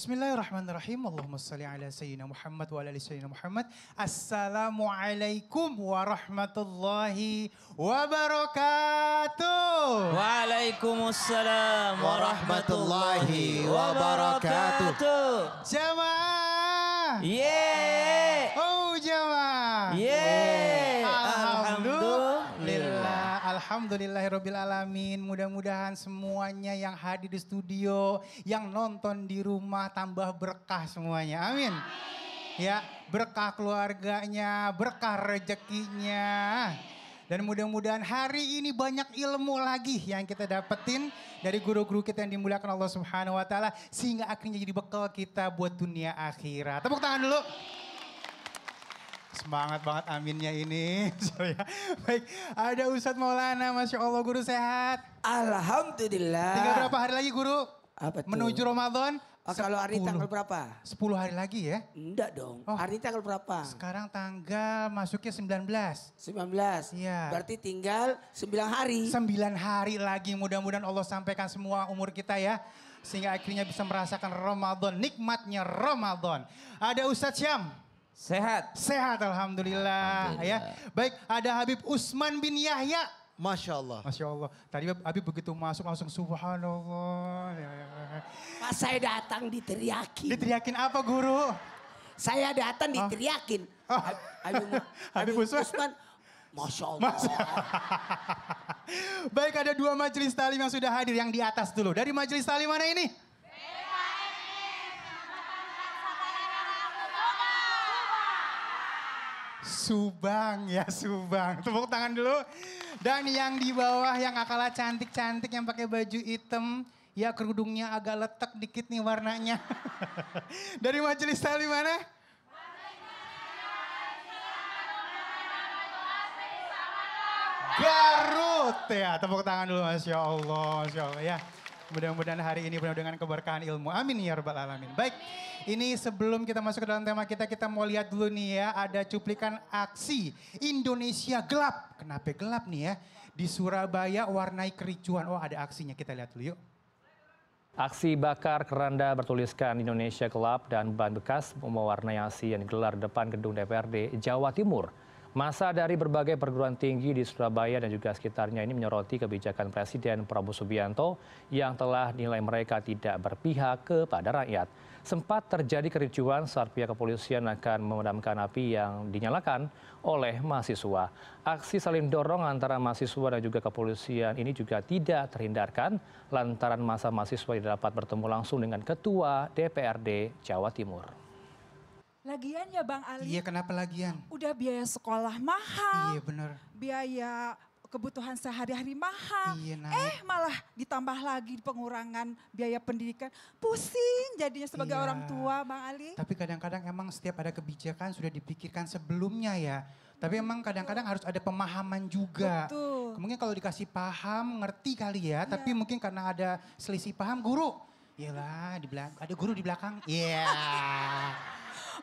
Bismillahirrahmanirrahim. Allahumma salli ala sayyidina Muhammad wa ala ali sayyidina Muhammad. Assalamualaikum warahmatullahi wabarakatuh. Waalaikumsalam warahmatullahi wabarakatuh. Jamaah. Yeay. Oh jamaah. Yeay. Alhamdulillah. Alhamdulillahirabbil alamin. Mudah-mudahan semuanya yang hadir di studio, yang nonton di rumah tambah berkah semuanya. Amin. Ya, berkah keluarganya, berkah rezekinya. Dan mudah-mudahan hari ini banyak ilmu lagi yang kita dapetin dari guru-guru kita yang dimuliakan Allah Subhanahu wa taala sehingga akhirnya jadi bekal kita buat dunia akhirat. Tepuk tangan dulu. Semangat banget aminnya ini. Baik, ada Ustadz Maulana, Masya Allah guru sehat. Alhamdulillah. Tinggal berapa hari lagi guru? Apa tuh? Menuju Ramadan? Kalau hari tanggal berapa? 10 hari lagi ya? Enggak dong. Oh. Hari tanggal berapa? Sekarang tanggal masuknya 19. 19. Iya. Berarti tinggal 9 hari. 9 hari lagi mudah-mudahan Allah sampaikan semua umur kita ya. Sehingga akhirnya bisa merasakan Ramadan, nikmatnya Ramadan. Ada Ustadz Syam. Sehat. Sehat Alhamdulillah. Ya. Baik, ada Habib Usman bin Yahya. Masya Allah. Masya Allah. Tadi Habib begitu masuk langsung subhanallah. Pas saya datang diteriakin. Diteriakin apa guru? Saya datang diteriakin. Oh. Habib Usman. Masya Allah. Baik, ada 2 majelis talim yang sudah hadir. Yang di atas dulu. Dari majelis talim mana ini? Subang ya, Subang. Tepuk tangan dulu. Dan yang di bawah yang akalah cantik-cantik yang pakai baju hitam. Ya kerudungnya agak letek dikit nih warnanya. Dari majelis talim mana? Garut ya, tepuk tangan dulu Masya Allah, Masya Allah ya. Mudah-mudahan hari ini penuh dengan keberkahan ilmu. Amin ya rabbal alamin. Baik, ini sebelum kita masuk ke dalam tema kita mau lihat dulu nih ya. Ada cuplikan aksi Indonesia gelap. Kenapa gelap nih ya? Di Surabaya warnai kericuan. Oh ada aksinya, kita lihat dulu yuk. Aksi bakar keranda bertuliskan Indonesia gelap dan ban bekas mewarnai aksi yang digelar di depan gedung DPRD Jawa Timur. Masa dari berbagai perguruan tinggi di Surabaya dan juga sekitarnya ini menyoroti kebijakan Presiden Prabowo Subianto yang telah dinilai mereka tidak berpihak kepada rakyat. Sempat terjadi kericuan saat pihak kepolisian akan memadamkan api yang dinyalakan oleh mahasiswa. Aksi saling dorong antara mahasiswa dan juga kepolisian ini juga tidak terhindarkan lantaran masa mahasiswa tidak dapat bertemu langsung dengan Ketua DPRD Jawa Timur. Lagian ya Bang Ali. Iya, kenapa lagian? Udah biaya sekolah mahal. Iya benar. Biaya kebutuhan sehari-hari mahal. Iya, naik. Malah ditambah lagi pengurangan biaya pendidikan. Pusing jadinya sebagai orang tua Bang Ali. Tapi kadang-kadang emang setiap ada kebijakan sudah dipikirkan sebelumnya ya. Tapi emang kadang-kadang harus ada pemahaman juga. Betul. Mungkin kalau dikasih paham ngerti kali ya. Tapi mungkin karena ada selisih paham guru. Iyalah, ada guru di belakang. Iya.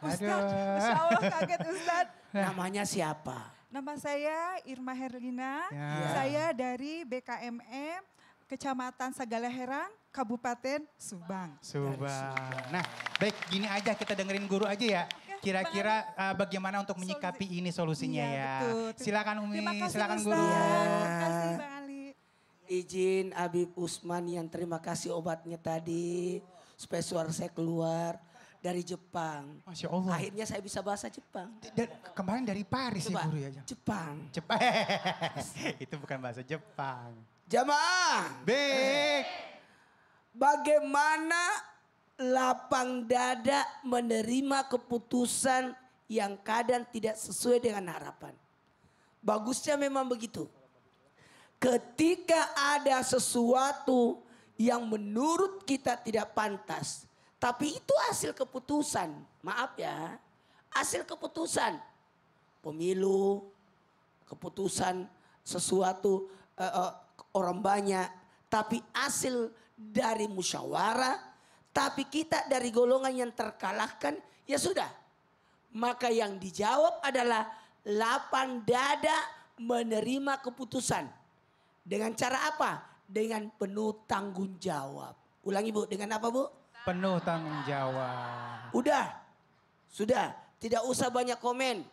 Ustadz, Masya Allah kaget Ustadz. Namanya siapa? Nama saya Irma Herlina. Ya. Saya dari BKMM Kecamatan Sagalaherang, Kabupaten Subang. Subang. Nah, baik gini aja kita dengerin guru aja ya. Kira-kira bagaimana untuk menyikapi ini solusinya Iya, ya. betul. Silakan Umi, Terima kasih, silakan Ustadz. guru. Terima kasih Bang Ali. Izin Habib Usman yang terima kasih obatnya tadi. Supaya suara saya keluar. Dari Jepang. Masya Allah. Akhirnya saya bisa bahasa Jepang. Kemarin dari Paris ya Coba, guru ya. Jepang. Jepang. Itu bukan bahasa Jepang. Jamaah. Baik. Bagaimana lapang dada menerima keputusan yang kadang tidak sesuai dengan harapan. Bagusnya memang begitu. Ketika ada sesuatu yang menurut kita tidak pantas. Tapi itu hasil keputusan. Maaf ya. Hasil keputusan. Pemilu. Keputusan sesuatu orang banyak. Tapi hasil dari musyawarah. Tapi kita dari golongan yang terkalahkan. Ya sudah. Maka yang dijawab adalah lapang dada menerima keputusan. Dengan cara apa? Dengan penuh tanggung jawab. Ulangi Bu, dengan apa Bu? penuh tanggung jawab. Udah, sudah, tidak usah banyak komen.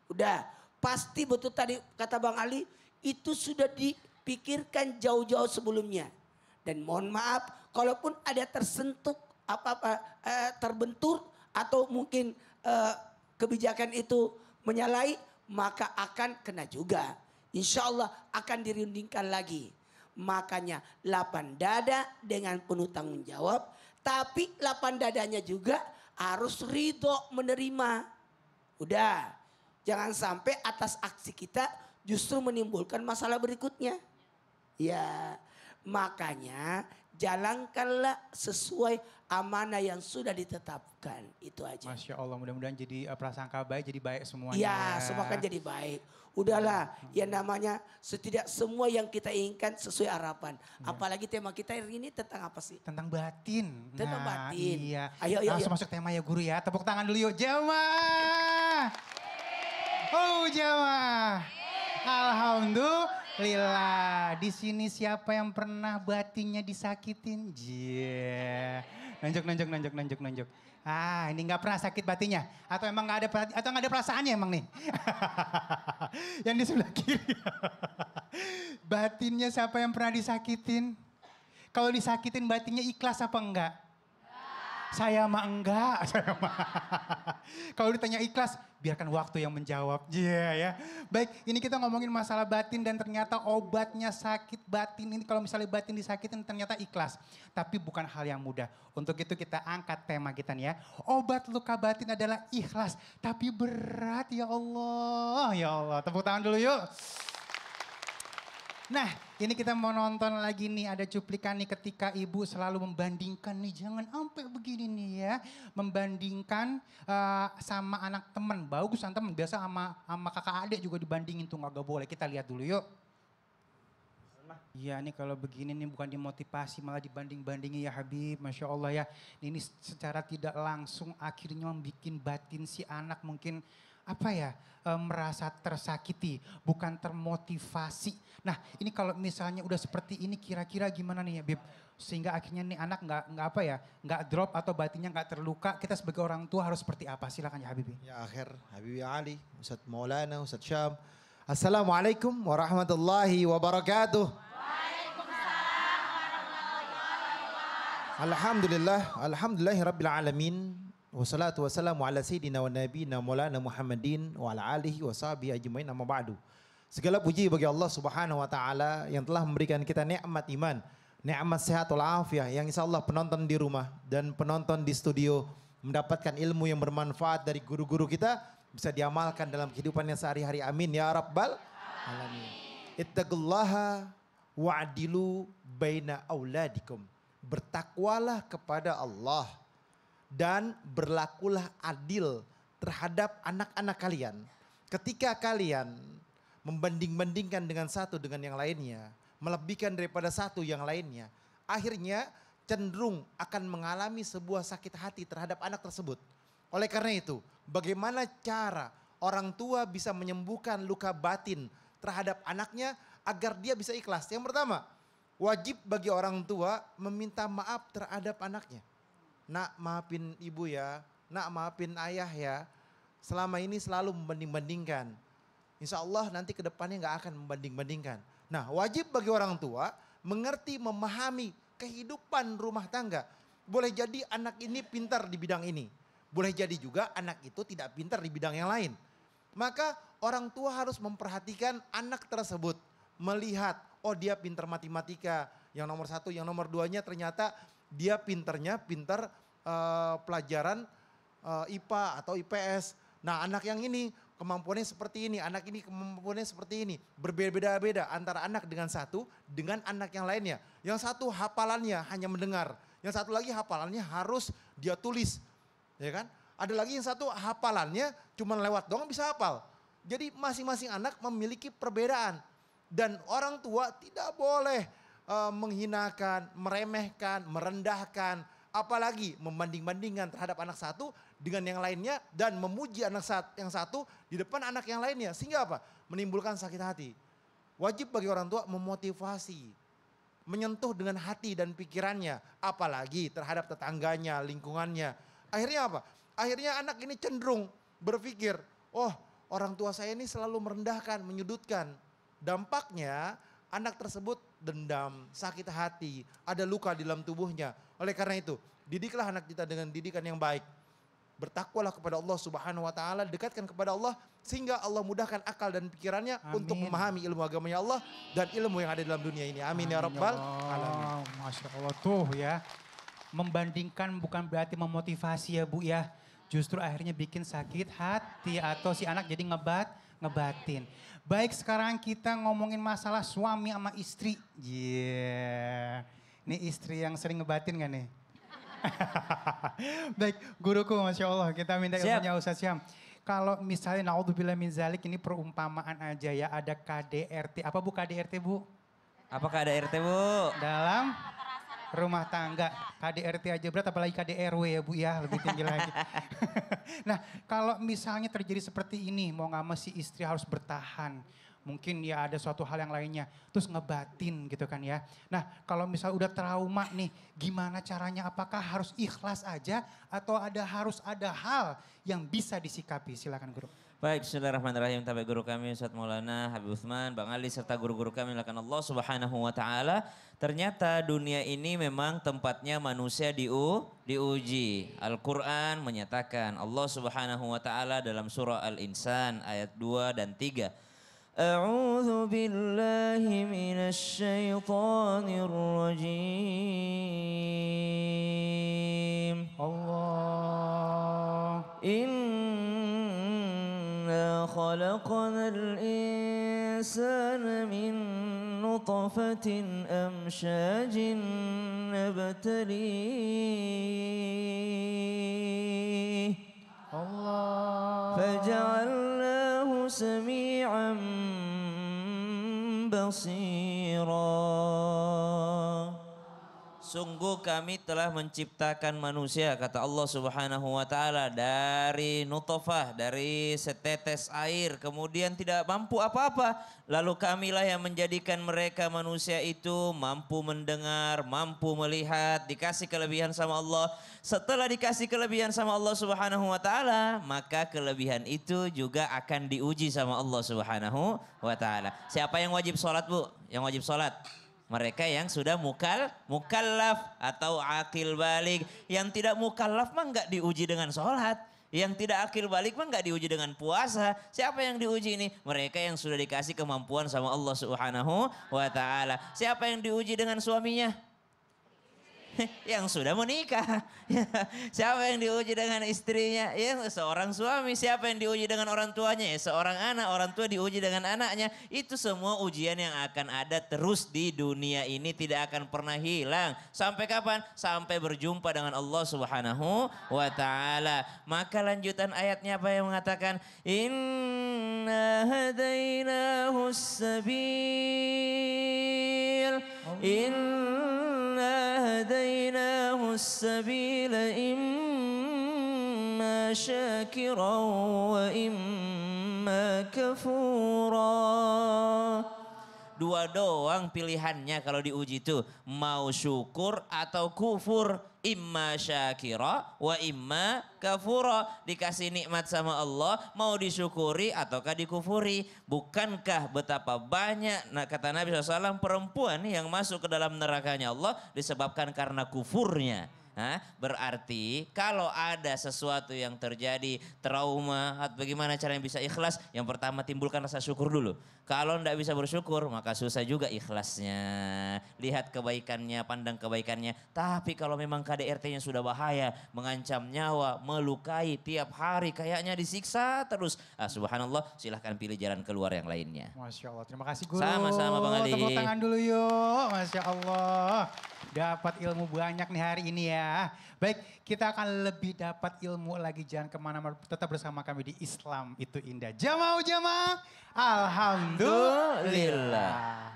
Udah, pasti betul tadi kata Bang Ali, itu sudah dipikirkan jauh-jauh sebelumnya. Dan mohon maaf, kalaupun ada tersentuh terbentur atau mungkin kebijakan itu menyalahi, maka akan kena juga. Insya Allah akan dirundingkan lagi. Makanya 8 dada dengan penuh tanggung jawab. Tapi 8 dadanya juga harus ridho menerima. Udah, jangan sampai atas aksi kita justru menimbulkan masalah berikutnya. Ya, makanya jalankanlah sesuai amanah yang sudah ditetapkan. Itu aja. Masya Allah, mudah-mudahan jadi prasangka baik, jadi baik semuanya. Ya, semua kan jadi baik. Udahlah, ya namanya setidak semua yang kita inginkan sesuai harapan. Apalagi tema kita hari ini tentang apa sih? Tentang batin. Tentang batin. Iya. Ayo, Langsung masuk tema ya guru ya. Tepuk tangan dulu yuk. Jamaah. Oh jamaah. Alhamdulillah. Di sini siapa yang pernah batinnya disakitin? Nunjuk. Ah, ini nggak pernah sakit batinnya? Atau emang nggak ada perasaannya emang nih? Yang di sebelah kiri. Batinnya siapa yang pernah disakitin? Kalau disakitin batinnya ikhlas apa enggak? Saya mah enggak. Kalau ditanya ikhlas, biarkan waktu yang menjawab. Ya. Baik, ini kita ngomongin masalah batin dan ternyata obatnya sakit batin ini kalau misalnya batin disakitin ternyata ikhlas. Tapi bukan hal yang mudah. Untuk itu kita angkat tema kita nih ya. Obat luka batin adalah ikhlas, tapi berat ya Allah. Ya Allah, tepuk tangan dulu yuk. Nah, ini kita mau nonton lagi nih, ada cuplikan nih ketika ibu selalu membandingkan nih, jangan sampai begini nih ya. Membandingkan sama anak teman, bagus teman, biasa sama kakak adik juga dibandingin tuh gak boleh. Kita lihat dulu yuk. Iya nih kalau begini nih bukan dimotivasi malah dibanding-bandingi ya Habib, Masya Allah ya. Ini secara tidak langsung akhirnya membuat batin si anak mungkin merasa tersakiti, bukan termotivasi. Nah ini kalau misalnya udah seperti ini kira-kira gimana nih ya Bib? Sehingga akhirnya nih anak nggak drop atau batinnya nggak terluka. Kita sebagai orang tua harus seperti apa? Silakan ya Habib. Ya akhir, Habibi Ali, Ustadz Maulana, Ustadz Syam. Assalamualaikum warahmatullahi wabarakatuh. Alhamdulillahi rabbil alamin. Wassalatu wassalamu ala sayyidina wa nabiyina maulana Muhammadin wa ala alihi wa sahbihi ajmain amma ba'du. Segala puji bagi Allah Subhanahu wa taala yang telah memberikan kita nikmat iman, nikmat sehat walafiat yang insyaallah penonton di rumah dan penonton di studio mendapatkan ilmu yang bermanfaat dari guru-guru kita bisa diamalkan dalam kehidupannya sehari-hari. Amin ya rabbal alamin. Ittaqullaha wa'dilu baina auladikum. Bertakwalah kepada Allah dan berlakulah adil terhadap anak-anak kalian. Ketika kalian membanding-bandingkan dengan satu dengan yang lainnya, melebihkan daripada satu yang lainnya, akhirnya cenderung akan mengalami sebuah sakit hati terhadap anak tersebut. Oleh karena itu, bagaimana cara orang tua bisa menyembuhkan luka batin terhadap anaknya agar dia bisa ikhlas? Yang pertama, wajib bagi orang tua meminta maaf terhadap anaknya. Nak maafin ibu ya, nak maafin ayah ya. Selama ini selalu membanding-bandingkan. Insya Allah nanti ke depannya gak akan membanding-bandingkan. Nah wajib bagi orang tua mengerti, memahami kehidupan rumah tangga. Boleh jadi anak ini pintar di bidang ini. Boleh jadi juga anak itu tidak pintar di bidang yang lain. Maka orang tua harus memperhatikan anak tersebut. Melihat, oh dia pintar matematika. Yang nomor 1, yang nomor 2-nya ternyata dia pintar pelajaran IPA atau IPS. Nah anak yang ini kemampuannya seperti ini, anak ini kemampuannya seperti ini. Berbeda-beda antara anak dengan satu dengan anak yang lainnya. Yang satu hafalannya hanya mendengar, yang satu lagi hafalannya harus dia tulis. Ya kan? Ada lagi yang satu hafalannya cuma lewat doang bisa hafal. Jadi masing-masing anak memiliki perbedaan. Dan orang tua tidak boleh menghinakan, meremehkan, merendahkan, apalagi membanding-bandingkan terhadap anak satu dengan yang lainnya dan memuji anak yang satu di depan anak yang lainnya. Sehingga apa? Menimbulkan sakit hati. Wajib bagi orang tua memotivasi. menyentuh dengan hati dan pikirannya. Apalagi terhadap tetangganya, lingkungannya. Akhirnya apa? Akhirnya anak ini cenderung berpikir, oh orang tua saya ini selalu merendahkan, menyudutkan. Dampaknya anak tersebut dendam, sakit hati, ada luka di dalam tubuhnya. Oleh karena itu, didiklah anak kita dengan didikan yang baik. Bertakwalah kepada Allah Subhanahu wa taala, dekatkan kepada Allah sehingga Allah mudahkan akal dan pikirannya untuk memahami ilmu agamanya Allah dan ilmu yang ada dalam dunia ini. Amin ya rabbal alamin. Masya Allah tuh ya. Membandingkan bukan berarti memotivasi ya Bu ya. Justru akhirnya bikin sakit hati atau si anak jadi ngebatin. Baik, sekarang kita ngomongin masalah suami sama istri. Ini istri yang sering ngebatin gak nih? Baik, guruku Masya Allah, kita minta ilmunya Ustaz Syam. Kalau misalnya naudzubillah min zalik, ini perumpamaan aja ya, ada KDRT. Apa Bu KDRT Bu? Apa KDRT Bu? Dalam rumah tangga. KDRT aja berat, apalagi KDRW ya Bu ya, lebih tinggi lagi. Nah, kalau misalnya terjadi seperti ini, mau gak mau si istri harus bertahan. Mungkin ya ada suatu hal yang lainnya, terus ngebatin gitu kan ya. Nah, kalau misal udah trauma nih, gimana caranya? Apakah harus ikhlas aja atau harus ada hal yang bisa disikapi? Silakan Guru. Baik, bismillahirrahmanirrahim. Sampai guru kami Ustaz Maulana Habib Utsman, Bang Ali serta guru-guru kami lakukan Allah Subhanahu wa taala. Ternyata dunia ini memang tempatnya manusia diuji. Al-Qur'an menyatakan Allah Subhanahu wa taala dalam surah Al-Insan ayat 2 dan 3. A'udzu billahi minasy syaithanir rajim. Allah. Inna khalaqnal insana min nutfatin amsyajin nabtalih. Allah. Faja'alnahu sami'an basira. Sungguh kami telah menciptakan manusia, kata Allah Subhanahu wa taala, dari nutfah, dari setetes air, kemudian tidak mampu apa-apa. Lalu kamilah yang menjadikan mereka manusia itu mampu mendengar, mampu melihat, dikasih kelebihan sama Allah. Setelah dikasih kelebihan sama Allah Subhanahu wa taala, maka kelebihan itu juga akan diuji sama Allah Subhanahu wa taala. Siapa yang wajib sholat Bu? Yang wajib sholat? Mereka yang sudah mukallaf atau akil balik. Yang tidak mukallaf mah enggak diuji dengan sholat. Yang tidak akil balik mah enggak diuji dengan puasa. Siapa yang diuji ini? Mereka yang sudah dikasih kemampuan sama Allah Subhanahu wa taala. Siapa yang diuji dengan suaminya? Yang sudah menikah. Siapa yang diuji dengan istrinya? Ya seorang suami. Siapa yang diuji dengan orang tuanya? Ya seorang anak. Orang tua diuji dengan anaknya. Itu semua ujian yang akan ada terus di dunia ini, tidak akan pernah hilang. Sampai kapan? Sampai berjumpa dengan Allah Subhanahu wa taala. Maka lanjutan ayatnya apa yang mengatakan? Inna hadainahu sabil. هديناه السبيل إما شاكرا وإما كفورا. Dua doang pilihannya kalau diuji itu, mau syukur atau kufur. Imma syakira wa imma kafura. Dikasih nikmat sama Allah, mau disyukuri ataukah dikufuri. Bukankah betapa banyak, nah kata Nabi SAW, perempuan yang masuk ke dalam nerakanya Allah disebabkan karena kufurnya. Berarti kalau ada sesuatu yang terjadi, trauma, bagaimana caranya bisa ikhlas? Yang pertama timbulkan rasa syukur dulu. Kalau tidak bisa bersyukur maka susah juga ikhlasnya. Lihat kebaikannya, pandang kebaikannya. Tapi kalau memang KDRT-nya sudah bahaya, mengancam nyawa, melukai, tiap hari kayaknya disiksa terus. Subhanallah, silahkan pilih jalan keluar yang lainnya. Masya Allah, terima kasih Guru. Sama-sama Bang Ali. Tepuk tangan dulu yuk, Masya Allah. Dapat ilmu banyak nih hari ini ya. Baik, kita akan lebih dapat ilmu lagi. Jangan kemana-mana, tetap bersama kami di Islam Itu Indah. Jamaah, alhamdulillah.